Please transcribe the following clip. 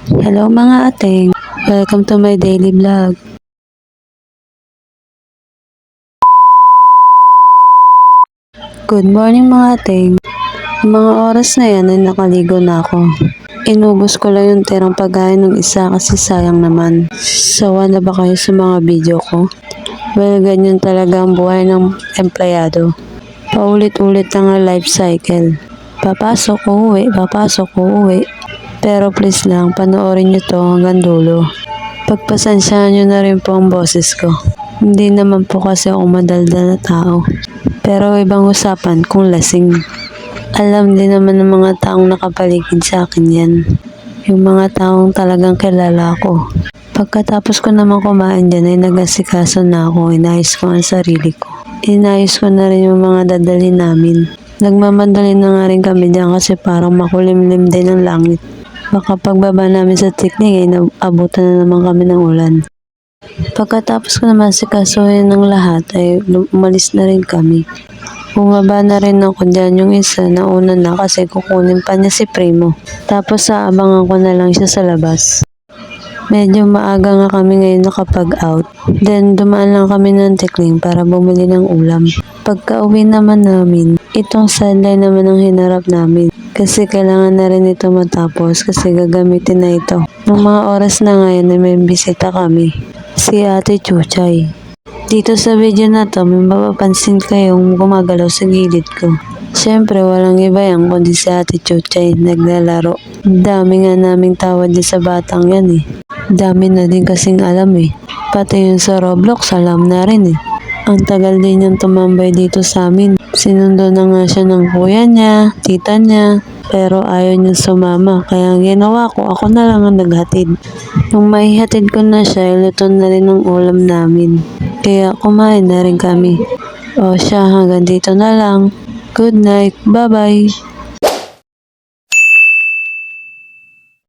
Hello mga ating, welcome to my daily vlog. Good morning mga ating. Mga oras na yan ay nakaligo na ako. Inubos ko lang yung tirang pagkain ng isa kasi sayang naman. Sawa na ba kayo sa mga video ko? Well, ganyan talaga ang buhay ng empleyado. Paulit-ulit lang ang life cycle. Papasok, uuwi, papasok, uuwi. Pero please lang, panoorin nyo to hanggang dulo. Pagpasensyahan nyo na rin po ang boses ko. Hindi naman po kasi ako madaldal na tao. Pero ibang usapan kung lasing. Alam din naman ng mga taong nakapaligid sa akin yan. Yung mga taong talagang kilala ko. Pagkatapos ko naman kumain dyan ay nag-asikaso na ako. Inayos ko ang sarili ko. Inayos ko na rin yung mga dadalhin namin. Nagmamadali na nga rin kami dyan kasi parang makulimlim din ang langit. Baka pagbaba namin sa tikling ay abutan na naman kami ng ulan. Pagkatapos ko naman sikasuhin ng lahat ay umalis na rin kami. Bumaba na rin ako dyan yung isa na una na kasi kukunin pa niya si Primo. Tapos aabangan ko na lang siya sa labas. Medyo maaga nga kami ngayon nakapag-out. Then dumaan lang kami ng tikling para bumili ng ulam. Pagka-uwi naman namin, itong sideline naman ang hinarap namin. Kasi kailangan na rin ito matapos kasi gagamitin na ito. Nung mga oras na ngayon ay may bisita kami. Si Ate Chuchay. Dito sa video na to, may mapapansin kayong gumagalaw sa gilid ko. Siyempre, walang iba yan kundi si Ate Chuchay naglalaro. Dami nga naming tawad din sa batang yan eh. Dami na din kasing alam eh. Pati yun sa Roblox, alam na rin eh. Ang tagal din niyang tumambay dito sa amin. Sinundo na nga siya ng kuya niya, tita niya, pero ayaw niya sumama. Kaya ang ginawa ko, ako na lang ang naghatid. Nung maihatid ko na siya, luto na rin ang ulam namin. Kaya kumain na rin kami. O siya, hanggang dito na lang. Good night. Bye-bye.